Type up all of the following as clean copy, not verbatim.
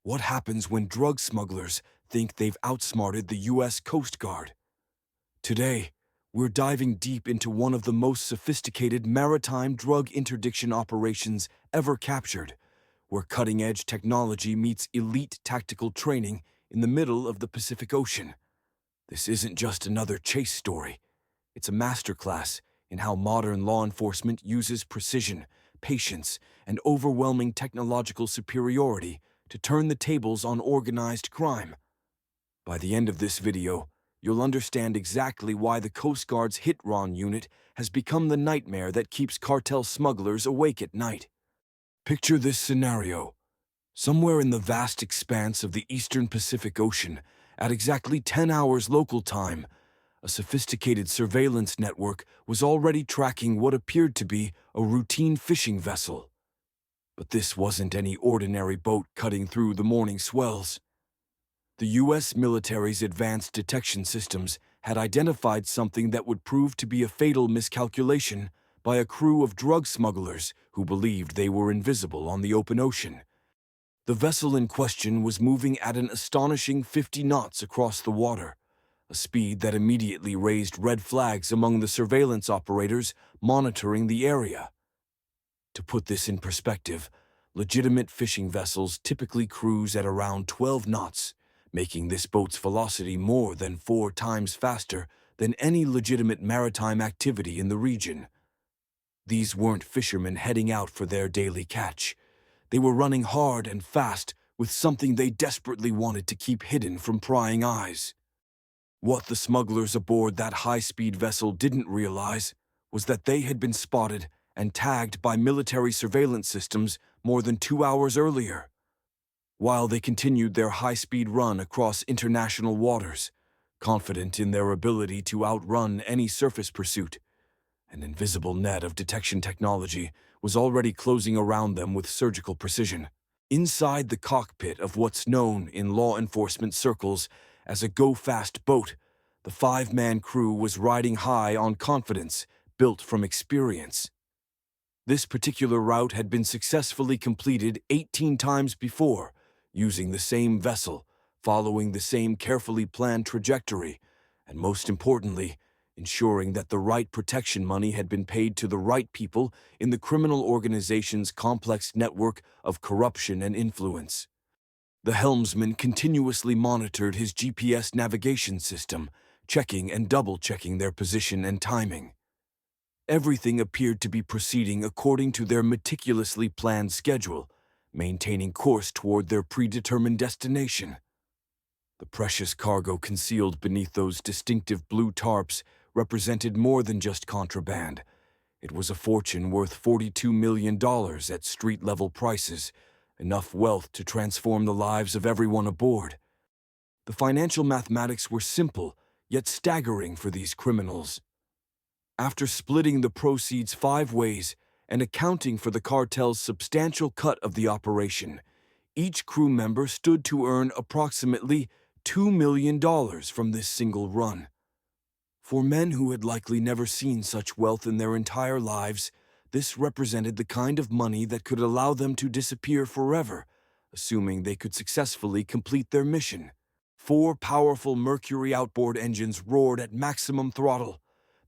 What happens when drug smugglers think they've outsmarted the U.S. Coast Guard? Today, we're diving deep into one of the most sophisticated maritime drug interdiction operations ever captured, where cutting-edge technology meets elite tactical training in the middle of the Pacific Ocean. This isn't just another chase story. It's a masterclass in how modern law enforcement uses precision, patience, and overwhelming technological superiority to turn the tables on organized crime. By the end of this video, you'll understand exactly why the Coast Guard's HITRON unit has become the nightmare that keeps cartel smugglers awake at night. Picture this scenario. Somewhere in the vast expanse of the eastern Pacific Ocean, at exactly 10 hours local time, a sophisticated surveillance network was already tracking what appeared to be a routine fishing vessel. But this wasn't any ordinary boat cutting through the morning swells. The U.S. military's advanced detection systems had identified something that would prove to be a fatal miscalculation by a crew of drug smugglers who believed they were invisible on the open ocean. The vessel in question was moving at an astonishing 50 knots across the water, a speed that immediately raised red flags among the surveillance operators monitoring the area. To put this in perspective, legitimate fishing vessels typically cruise at around 12 knots, making this boat's velocity more than 4 times faster than any legitimate maritime activity in the region. These weren't fishermen heading out for their daily catch. They were running hard and fast with something they desperately wanted to keep hidden from prying eyes. What the smugglers aboard that high-speed vessel didn't realize was that they had been spotted and tagged by military surveillance systems more than 2 hours earlier. While they continued their high-speed run across international waters, confident in their ability to outrun any surface pursuit, an invisible net of detection technology was already closing around them with surgical precision. Inside the cockpit of what's known in law enforcement circles as a go-fast boat, the 5-man crew was riding high on confidence built from experience. This particular route had been successfully completed 18 times before, using the same vessel, following the same carefully planned trajectory, and most importantly, ensuring that the right protection money had been paid to the right people in the criminal organization's complex network of corruption and influence. The helmsman continuously monitored his GPS navigation system, checking and double-checking their position and timing. Everything appeared to be proceeding according to their meticulously planned schedule, maintaining course toward their predetermined destination. The precious cargo concealed beneath those distinctive blue tarps represented more than just contraband. It was a fortune worth $42 million at street-level prices, enough wealth to transform the lives of everyone aboard. The financial mathematics were simple, yet staggering for these criminals. After splitting the proceeds 5 ways and accounting for the cartel's substantial cut of the operation, each crew member stood to earn approximately $2 million from this single run. For men who had likely never seen such wealth in their entire lives, this represented the kind of money that could allow them to disappear forever, assuming they could successfully complete their mission. 4 powerful Mercury outboard engines roared at maximum throttle,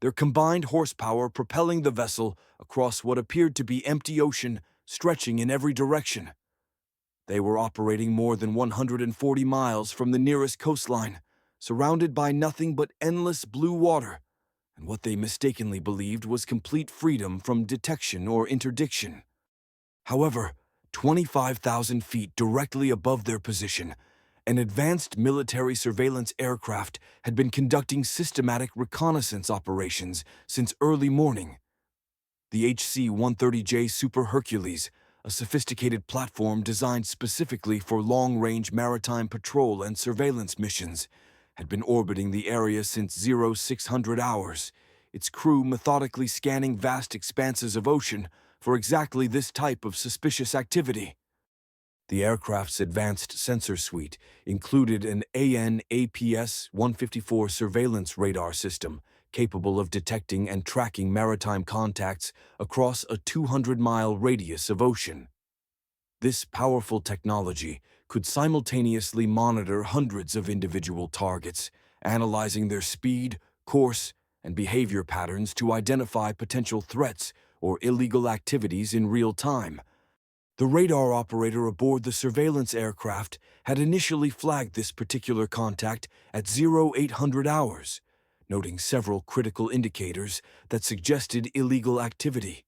their combined horsepower propelling the vessel across what appeared to be empty ocean, stretching in every direction. They were operating more than 140 miles from the nearest coastline, surrounded by nothing but endless blue water, and what they mistakenly believed was complete freedom from detection or interdiction. However, 25,000 feet directly above their position, an advanced military surveillance aircraft had been conducting systematic reconnaissance operations since early morning. The HC-130J Super Hercules, a sophisticated platform designed specifically for long-range maritime patrol and surveillance missions, had been orbiting the area since 0600 hours, its crew methodically scanning vast expanses of ocean for exactly this type of suspicious activity. The aircraft's advanced sensor suite included an AN/APS-154 surveillance radar system capable of detecting and tracking maritime contacts across a 200-mile radius of ocean. This powerful technology, could simultaneously monitor hundreds of individual targets, analyzing their speed, course, and behavior patterns to identify potential threats or illegal activities in real time. The radar operator aboard the surveillance aircraft had initially flagged this particular contact at 0800 hours, noting several critical indicators that suggested illegal activity.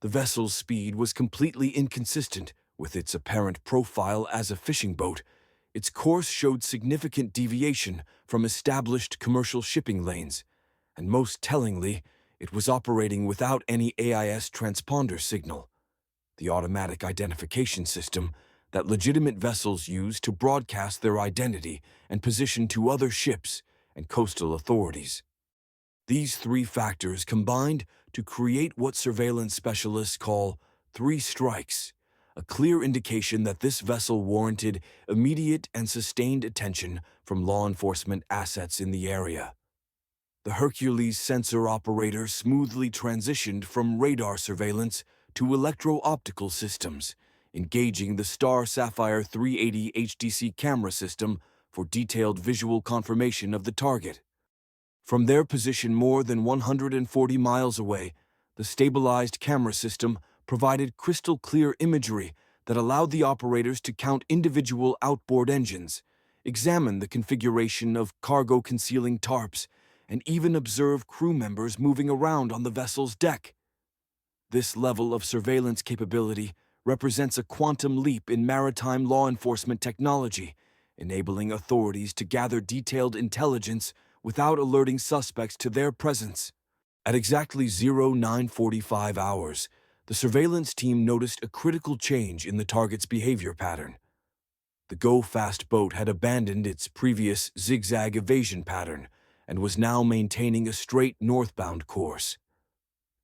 The vessel's speed was completely inconsistent with its apparent profile as a fishing boat. Its course showed significant deviation from established commercial shipping lanes, and most tellingly, it was operating without any AIS transponder signal, the automatic identification system that legitimate vessels use to broadcast their identity and position to other ships and coastal authorities. These three factors combined to create what surveillance specialists call three strikes, a clear indication that this vessel warranted immediate and sustained attention from law enforcement assets in the area. The Hercules sensor operator smoothly transitioned from radar surveillance to electro-optical systems, engaging the Star Sapphire 380 HDC camera system for detailed visual confirmation of the target. From their position more than 140 miles away, the stabilized camera system provided crystal-clear imagery that allowed the operators to count individual outboard engines, examine the configuration of cargo-concealing tarps, and even observe crew members moving around on the vessel's deck. This level of surveillance capability represents a quantum leap in maritime law enforcement technology, enabling authorities to gather detailed intelligence without alerting suspects to their presence. At exactly 0945 hours, the surveillance team noticed a critical change in the target's behavior pattern. The go-fast boat had abandoned its previous zigzag evasion pattern and was now maintaining a straight northbound course.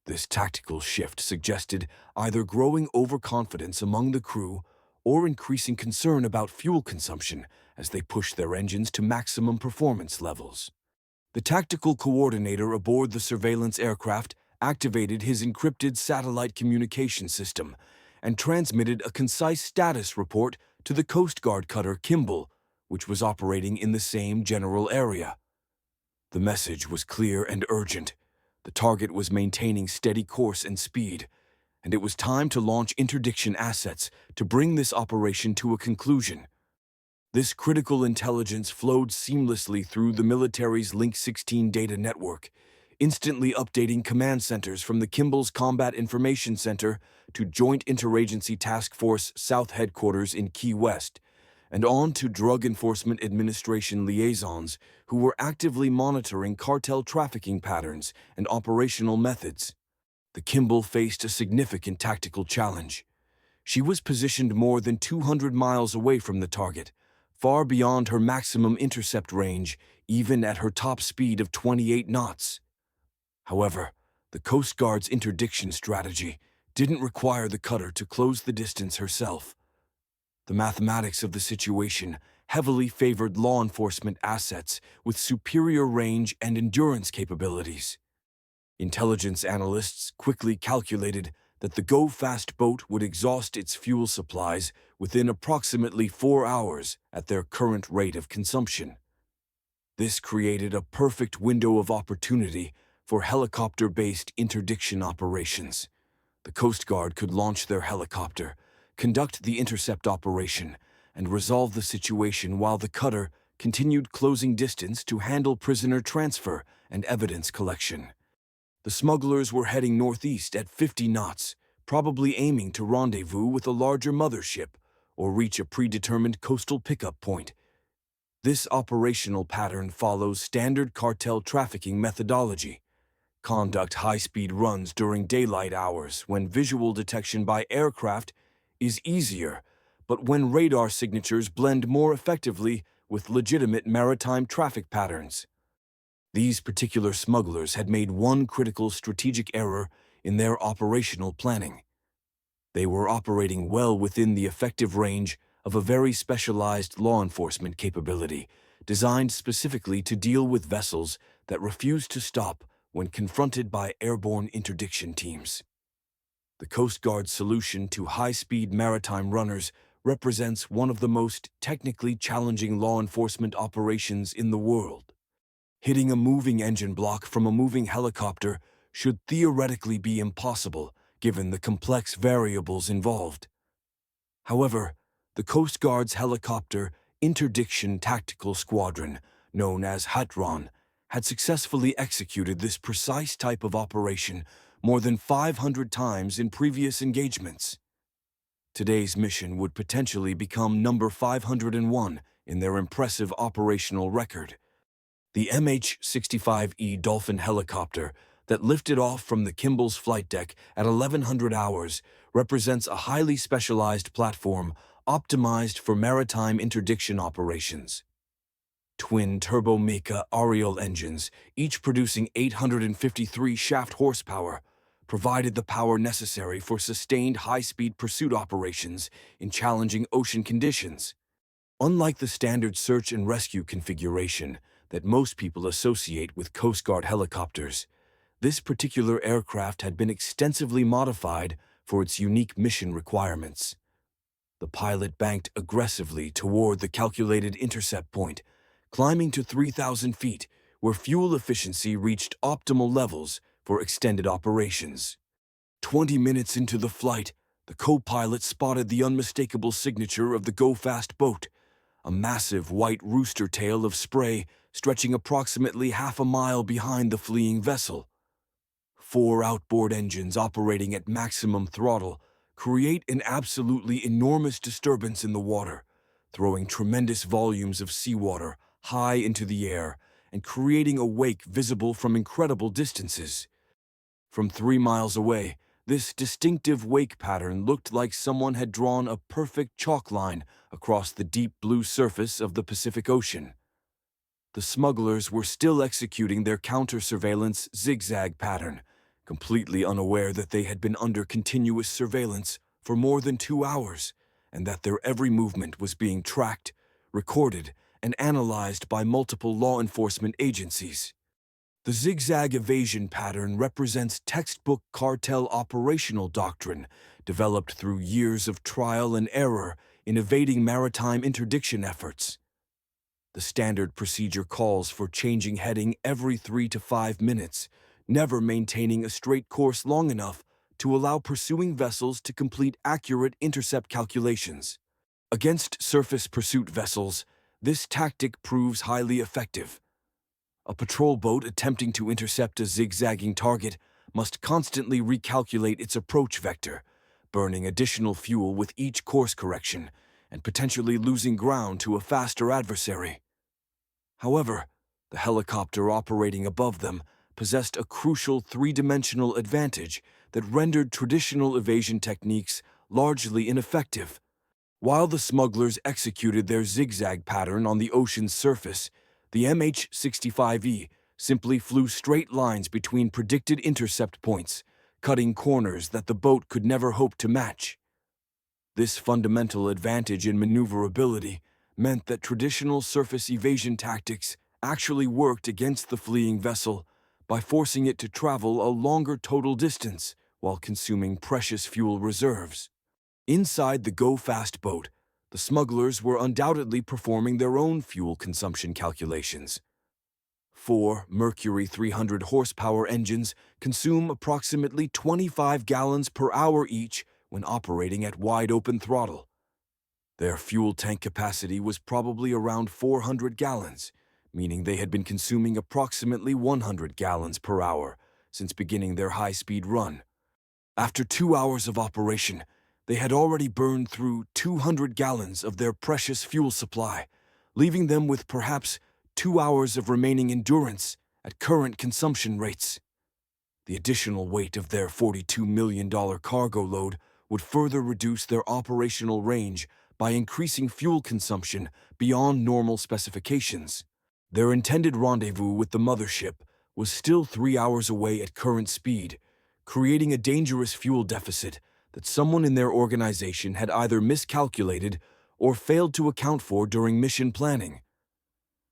This tactical shift suggested either growing overconfidence among the crew or increasing concern about fuel consumption as they pushed their engines to maximum performance levels. The tactical coordinator aboard the surveillance aircraft activated his encrypted satellite communication system and transmitted a concise status report to the Coast Guard cutter Kimball, which was operating in the same general area. The message was clear and urgent. The target was maintaining steady course and speed, and it was time to launch interdiction assets to bring this operation to a conclusion. This critical intelligence flowed seamlessly through the military's Link 16 data network, instantly updating command centers from the Kimball's Combat Information Center to Joint Interagency Task Force South Headquarters in Key West, and on to Drug Enforcement Administration liaisons who were actively monitoring cartel trafficking patterns and operational methods. The Kimball faced a significant tactical challenge. She was positioned more than 200 miles away from the target, far beyond her maximum intercept range, even at her top speed of 28 knots. However, the Coast Guard's interdiction strategy didn't require the cutter to close the distance herself. The mathematics of the situation heavily favored law enforcement assets with superior range and endurance capabilities. Intelligence analysts quickly calculated that the go-fast boat would exhaust its fuel supplies within approximately 4 hours at their current rate of consumption. This created a perfect window of opportunity for helicopter-based interdiction operations. The Coast Guard could launch their helicopter, conduct the intercept operation, and resolve the situation while the cutter continued closing distance to handle prisoner transfer and evidence collection. The smugglers were heading northeast at 50 knots, probably aiming to rendezvous with a larger mothership or reach a predetermined coastal pickup point. This operational pattern follows standard cartel trafficking methodology. Conduct high-speed runs during daylight hours when visual detection by aircraft is easier, but when radar signatures blend more effectively with legitimate maritime traffic patterns. These particular smugglers had made one critical strategic error in their operational planning. They were operating well within the effective range of a very specialized law enforcement capability designed specifically to deal with vessels that refused to stop when confronted by airborne interdiction teams. The Coast Guard's solution to high-speed maritime runners represents one of the most technically challenging law enforcement operations in the world. Hitting a moving engine block from a moving helicopter should theoretically be impossible, given the complex variables involved. However, the Coast Guard's helicopter Interdiction Tactical Squadron, known as HITRON, had successfully executed this precise type of operation more than 500 times in previous engagements. Today's mission would potentially become number 501 in their impressive operational record. The MH-65E Dolphin helicopter that lifted off from the Kimball's flight deck at 1100 hours represents a highly specialized platform optimized for maritime interdiction operations. Twin turbo Mecha Ariel engines, each producing 853 shaft horsepower, provided the power necessary for sustained high-speed pursuit operations in challenging ocean conditions. Unlike the standard search and rescue configuration that most people associate with Coast Guard helicopters, this particular aircraft had been extensively modified for its unique mission requirements. The pilot banked aggressively toward the calculated intercept point, climbing to 3,000 feet, where fuel efficiency reached optimal levels for extended operations. 20 minutes into the flight, the co-pilot spotted the unmistakable signature of the go-fast boat, a massive white rooster tail of spray stretching approximately half a mile behind the fleeing vessel. 4 outboard engines operating at maximum throttle create an absolutely enormous disturbance in the water, throwing tremendous volumes of seawater high into the air and creating a wake visible from incredible distances. From 3 miles away, this distinctive wake pattern looked like someone had drawn a perfect chalk line across the deep blue surface of the Pacific Ocean. The smugglers were still executing their counter-surveillance zigzag pattern, completely unaware that they had been under continuous surveillance for more than 2 hours, and that their every movement was being tracked, recorded, and analyzed by multiple law enforcement agencies. The zigzag evasion pattern represents textbook cartel operational doctrine developed through years of trial and error in evading maritime interdiction efforts. The standard procedure calls for changing heading every 3 to 5 minutes, never maintaining a straight course long enough to allow pursuing vessels to complete accurate intercept calculations. Against surface pursuit vessels, this tactic proves highly effective. A patrol boat attempting to intercept a zigzagging target must constantly recalculate its approach vector, burning additional fuel with each course correction, and potentially losing ground to a faster adversary. However, the helicopter operating above them possessed a crucial three-dimensional advantage that rendered traditional evasion techniques largely ineffective. While the smugglers executed their zigzag pattern on the ocean's surface, the MH-65E simply flew straight lines between predicted intercept points, cutting corners that the boat could never hope to match. This fundamental advantage in maneuverability meant that traditional surface evasion tactics actually worked against the fleeing vessel by forcing it to travel a longer total distance while consuming precious fuel reserves. Inside the go-fast boat, the smugglers were undoubtedly performing their own fuel consumption calculations. 4 Mercury 300 horsepower engines consume approximately 25 gallons per hour each when operating at wide-open throttle. Their fuel tank capacity was probably around 400 gallons, meaning they had been consuming approximately 100 gallons per hour since beginning their high-speed run. After 2 hours of operation, they had already burned through 200 gallons of their precious fuel supply, leaving them with perhaps 2 hours of remaining endurance at current consumption rates. The additional weight of their $42 million cargo load would further reduce their operational range by increasing fuel consumption beyond normal specifications. Their intended rendezvous with the mothership was still 3 hours away at current speed, creating a dangerous fuel deficit that someone in their organization had either miscalculated or failed to account for during mission planning.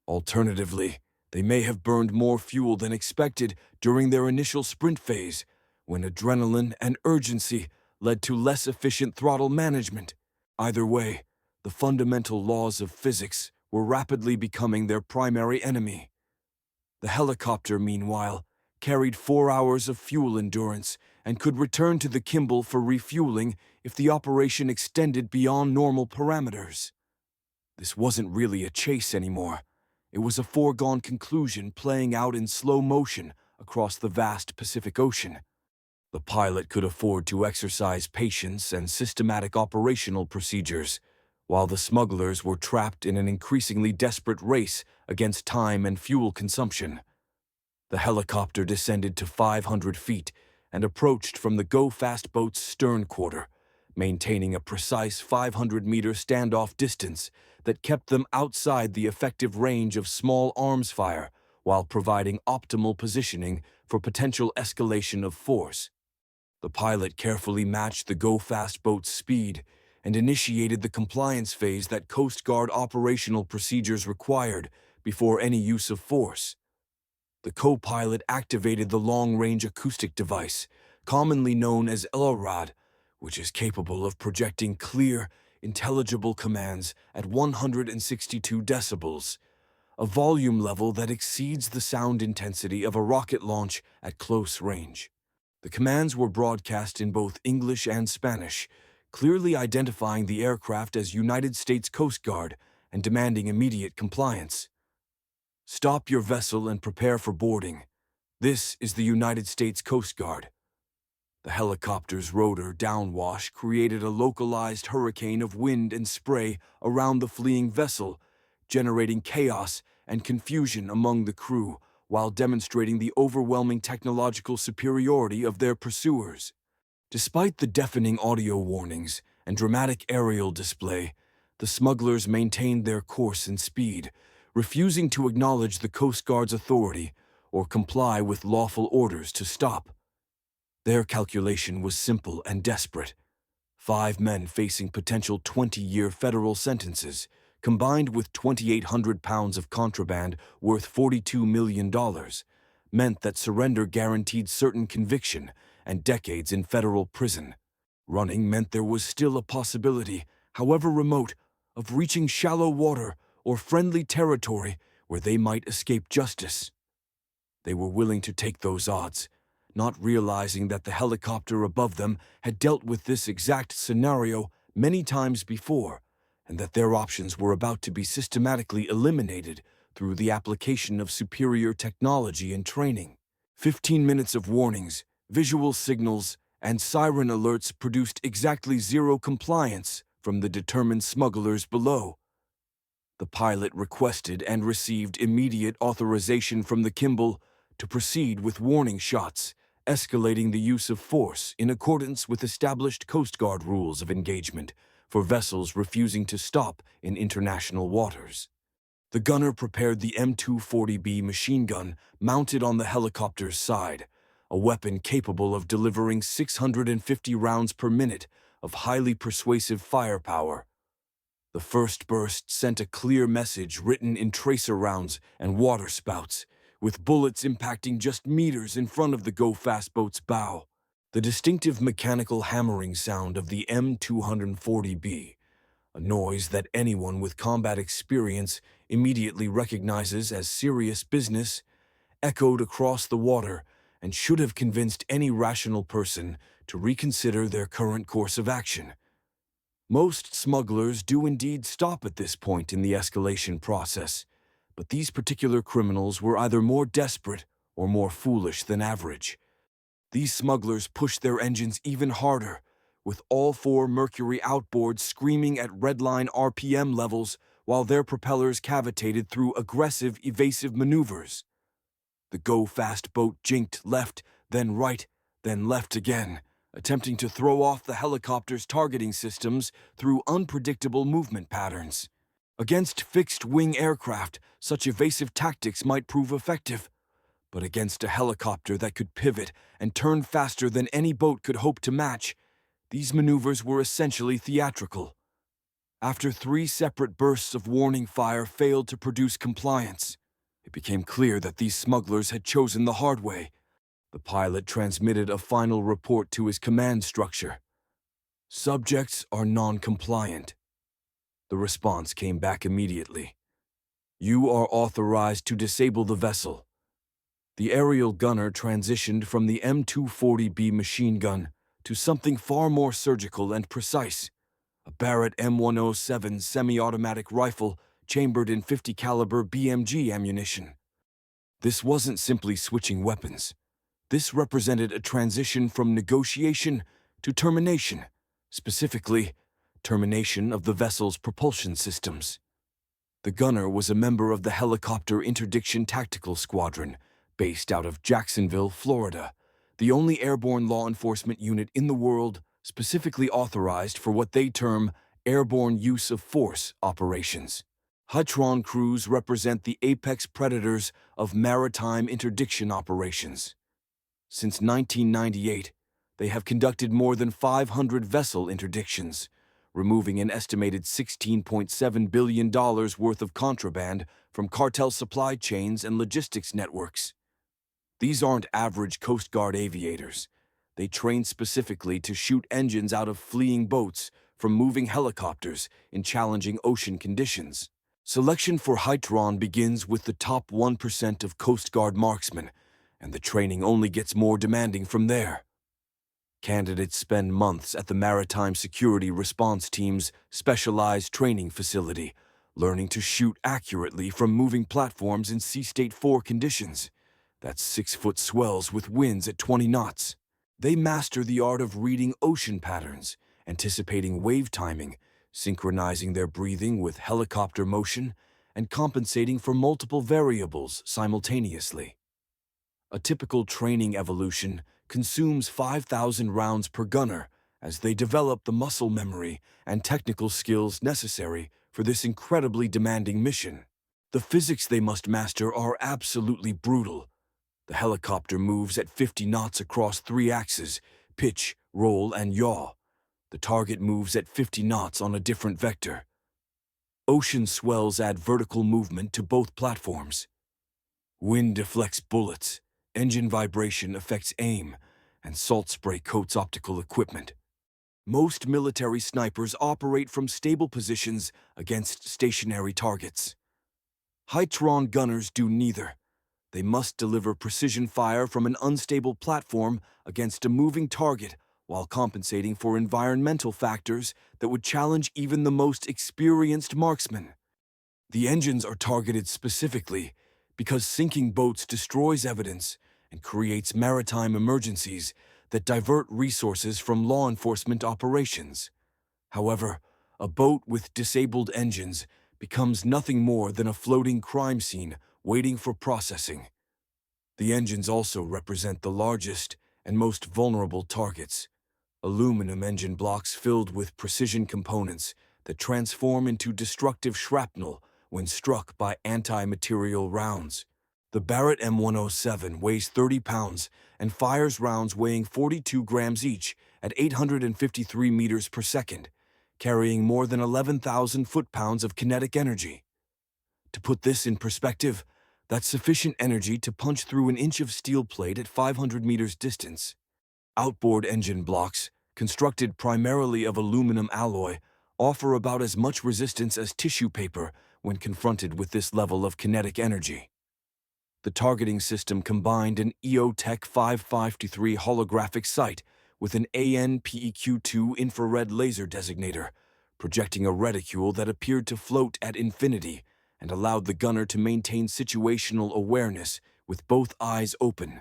Alternatively, they may have burned more fuel than expected during their initial sprint phase, when adrenaline and urgency led to less efficient throttle management. Either way, the fundamental laws of physics were rapidly becoming their primary enemy. The helicopter, meanwhile, carried 4 hours of fuel endurance and could return to the Kimball for refueling if the operation extended beyond normal parameters. This wasn't really a chase anymore. It was a foregone conclusion playing out in slow motion across the vast Pacific Ocean. The pilot could afford to exercise patience and systematic operational procedures, while the smugglers were trapped in an increasingly desperate race against time and fuel consumption. The helicopter descended to 500 feet and approached from the go-fast boat's stern quarter, maintaining a precise 500-meter standoff distance that kept them outside the effective range of small arms fire while providing optimal positioning for potential escalation of force. The pilot carefully matched the go-fast boat's speed and initiated the compliance phase that Coast Guard operational procedures required before any use of force. The co-pilot activated the long-range acoustic device, commonly known as LRAD, which is capable of projecting clear, intelligible commands at 162 decibels, a volume level that exceeds the sound intensity of a rocket launch at close range. The commands were broadcast in both English and Spanish, clearly identifying the aircraft as United States Coast Guard and demanding immediate compliance. Stop your vessel and prepare for boarding. This is the United States Coast Guard. The helicopter's rotor downwash created a localized hurricane of wind and spray around the fleeing vessel, generating chaos and confusion among the crew while demonstrating the overwhelming technological superiority of their pursuers. Despite the deafening audio warnings and dramatic aerial display, the smugglers maintained their course and speed, refusing to acknowledge the Coast Guard's authority or comply with lawful orders to stop. Their calculation was simple and desperate. 5 men facing potential 20-year federal sentences, combined with 2,800 pounds of contraband worth $42 million, meant that surrender guaranteed certain conviction and decades in federal prison. Running meant there was still a possibility, however remote, of reaching shallow water or friendly territory where they might escape justice. They were willing to take those odds, not realizing that the helicopter above them had dealt with this exact scenario many times before, and that their options were about to be systematically eliminated through the application of superior technology and training. 15 minutes of warnings, visual signals, and siren alerts produced exactly zero compliance from the determined smugglers below. The pilot requested and received immediate authorization from the Kimball to proceed with warning shots, escalating the use of force in accordance with established Coast Guard rules of engagement for vessels refusing to stop in international waters. The gunner prepared the M240B machine gun mounted on the helicopter's side, a weapon capable of delivering 650 rounds per minute of highly persuasive firepower. The first burst sent a clear message written in tracer rounds and water spouts, with bullets impacting just meters in front of the go-fast boat's bow. The distinctive mechanical hammering sound of the M240B, a noise that anyone with combat experience immediately recognizes as serious business, echoed across the water and should have convinced any rational person to reconsider their current course of action. Most smugglers do indeed stop at this point in the escalation process, but these particular criminals were either more desperate or more foolish than average. These smugglers pushed their engines even harder, with all 4 Mercury outboards screaming at redline RPM levels while their propellers cavitated through aggressive, evasive maneuvers. The go-fast boat jinked left, then right, then left again, attempting to throw off the helicopter's targeting systems through unpredictable movement patterns. Against fixed-wing aircraft, such evasive tactics might prove effective, but against a helicopter that could pivot and turn faster than any boat could hope to match, these maneuvers were essentially theatrical. After 3 separate bursts of warning fire failed to produce compliance, it became clear that these smugglers had chosen the hard way. The pilot transmitted a final report to his command structure. Subjects are non-compliant. The response came back immediately. You are authorized to disable the vessel. The aerial gunner transitioned from the M240B machine gun to something far more surgical and precise, a Barrett M107 semi-automatic rifle chambered in 50 caliber BMG ammunition. This wasn't simply switching weapons. This represented a transition from negotiation to termination, specifically, termination of the vessel's propulsion systems. The gunner was a member of the helicopter Interdiction Tactical Squadron, based out of Jacksonville, Florida, the only airborne law enforcement unit in the world specifically authorized for what they term airborne use of force operations. HITRON crews represent the apex predators of maritime interdiction operations. Since 1998, they have conducted more than 500 vessel interdictions, removing an estimated $16.7 billion worth of contraband from cartel supply chains and logistics networks. These aren't average Coast Guard aviators. They train specifically to shoot engines out of fleeing boats from moving helicopters in challenging ocean conditions. Selection for HITRON begins with the top 1% of Coast Guard marksmen, and the training only gets more demanding from there. Candidates spend months at the Maritime Security Response Team's specialized training facility, learning to shoot accurately from moving platforms in Sea State 4 conditions. That's 6-foot swells with winds at 20 knots. They master the art of reading ocean patterns, anticipating wave timing, synchronizing their breathing with helicopter motion, and compensating for multiple variables simultaneously. A typical training evolution consumes 5,000 rounds per gunner as they develop the muscle memory and technical skills necessary for this incredibly demanding mission. The physics they must master are absolutely brutal. The helicopter moves at 50 knots across 3 axes: pitch, roll, and yaw. The target moves at 50 knots on a different vector. Ocean swells add vertical movement to both platforms. Wind deflects bullets, engine vibration affects aim, and salt spray coats optical equipment. Most military snipers operate from stable positions against stationary targets. HITRON gunners do neither. They must deliver precision fire from an unstable platform against a moving target while compensating for environmental factors that would challenge even the most experienced marksman. The engines are targeted specifically because sinking boats destroys evidence and creates maritime emergencies that divert resources from law enforcement operations. However, a boat with disabled engines becomes nothing more than a floating crime scene waiting for processing. The engines also represent the largest and most vulnerable targets: aluminum engine blocks filled with precision components that transform into destructive shrapnel when struck by anti-material rounds. The Barrett M107 weighs 30 pounds and fires rounds weighing 42 grams each at 853 meters per second, carrying more than 11,000 foot-pounds of kinetic energy. To put this in perspective, that's sufficient energy to punch through an inch of steel plate at 500 meters distance. Outboard engine blocks, constructed primarily of aluminum alloy, offer about as much resistance as tissue paper when confronted with this level of kinetic energy. The targeting system combined an EOTech 553 holographic sight with an ANPEQ-2 infrared laser designator, projecting a reticule that appeared to float at infinity and allowed the gunner to maintain situational awareness with both eyes open.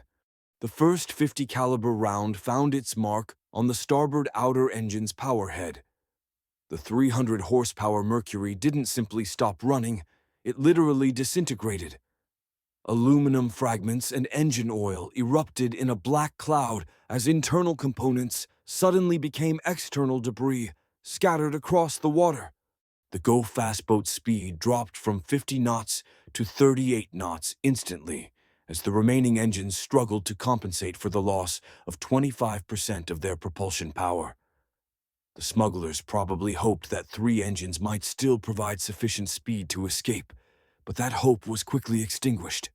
The first 50 caliber round found its mark on the starboard outer engine's power head. The 300 horsepower Mercury didn't simply stop running, it literally disintegrated. Aluminum fragments and engine oil erupted in a black cloud as internal components suddenly became external debris, scattered across the water. The go-fast boat speed dropped from 50 knots to 38 knots instantly, as the remaining engines struggled to compensate for the loss of 25% of their propulsion power. The smugglers probably hoped that 3 engines might still provide sufficient speed to escape, but that hope was quickly extinguished.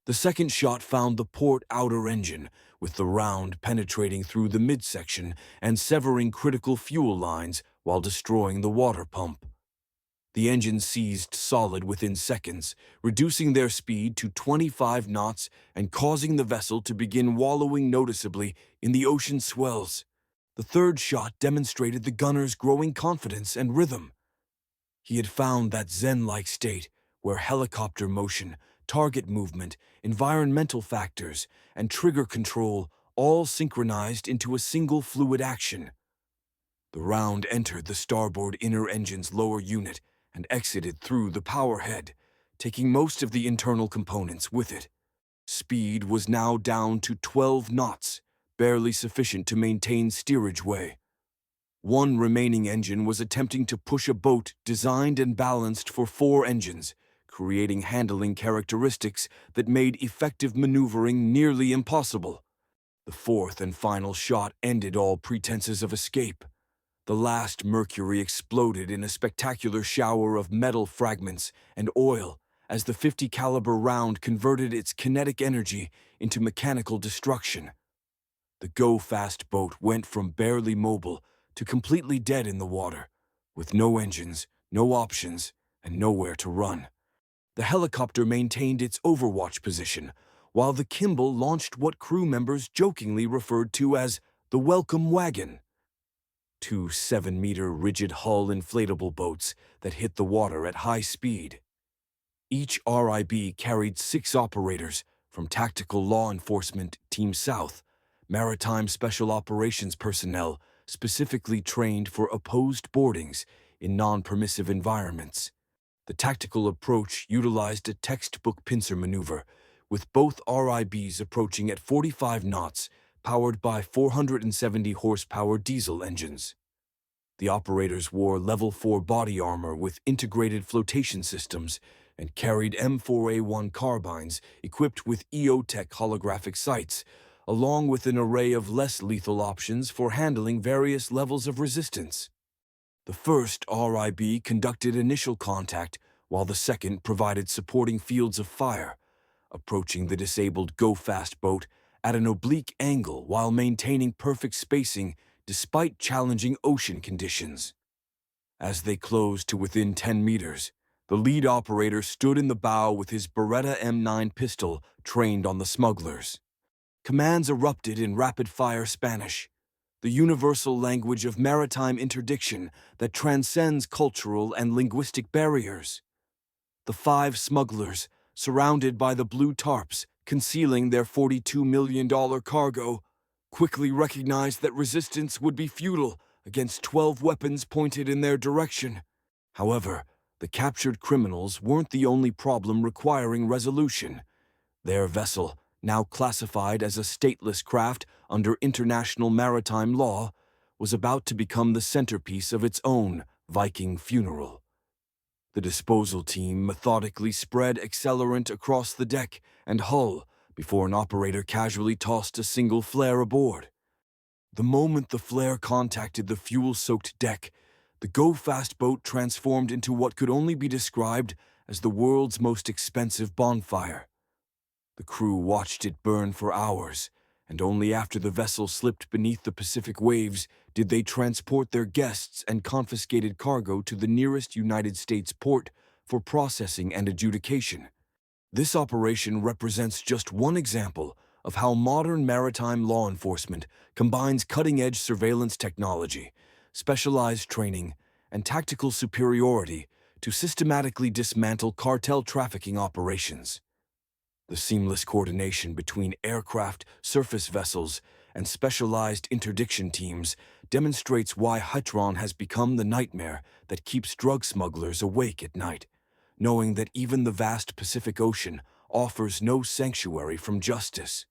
The second shot found the port outer engine, with the round penetrating through the midsection and severing critical fuel lines while destroying the water pump. The engines seized solid within seconds, reducing their speed to 25 knots and causing the vessel to begin wallowing noticeably in the ocean swells. The third shot demonstrated the gunner's growing confidence and rhythm. He had found that zen-like state where helicopter motion, target movement, environmental factors, and trigger control all synchronized into a single fluid action. The round entered the starboard inner engine's lower unit and exited through the power head, taking most of the internal components with it. Speed was now down to 12 knots, barely sufficient to maintain steerage way. One remaining engine was attempting to push a boat designed and balanced for 4 engines, creating handling characteristics that made effective maneuvering nearly impossible. The fourth and final shot ended all pretenses of escape. The last Mercury exploded in a spectacular shower of metal fragments and oil as the 50 caliber round converted its kinetic energy into mechanical destruction. The go-fast boat went from barely mobile to completely dead in the water, with no engines, no options, and nowhere to run. The helicopter maintained its overwatch position, while the Kimball launched what crew members jokingly referred to as the welcome wagon. 2 7-meter rigid-hull inflatable boats that hit the water at high speed. Each RIB carried 6 operators from Tactical Law Enforcement Team South, Maritime Special Operations personnel specifically trained for opposed boardings in non-permissive environments. The tactical approach utilized a textbook pincer maneuver, with both RIBs approaching at 45 knots, powered by 470 horsepower diesel engines. The operators wore level 4 body armor with integrated flotation systems and carried M4A1 carbines equipped with EOTech holographic sights, along with an array of less lethal options for handling various levels of resistance. The first RIB conducted initial contact, while the second provided supporting fields of fire, approaching the disabled go-fast boat at an oblique angle while maintaining perfect spacing despite challenging ocean conditions. As they closed to within 10 meters, the lead operator stood in the bow with his Beretta M9 pistol trained on the smugglers. Commands erupted in rapid-fire Spanish, the universal language of maritime interdiction that transcends cultural and linguistic barriers. The 5 smugglers, surrounded by the blue tarps concealing their $42 million cargo, quickly recognized that resistance would be futile against 12 weapons pointed in their direction. However, the captured criminals weren't the only problem requiring resolution. Their vessel, now classified as a stateless craft under international maritime law, was about to become the centerpiece of its own Viking funeral. The disposal team methodically spread accelerant across the deck and hull before an operator casually tossed a single flare aboard. The moment the flare contacted the fuel-soaked deck, the go-fast boat transformed into what could only be described as the world's most expensive bonfire. The crew watched it burn for hours, and only after the vessel slipped beneath the Pacific waves did they transport their guests and confiscated cargo to the nearest United States port for processing and adjudication. This operation represents just one example of how modern maritime law enforcement combines cutting-edge surveillance technology, specialized training, and tactical superiority to systematically dismantle cartel trafficking operations. The seamless coordination between aircraft, surface vessels, and specialized interdiction teams demonstrates why HITRON has become the nightmare that keeps drug smugglers awake at night, knowing that even the vast Pacific Ocean offers no sanctuary from justice.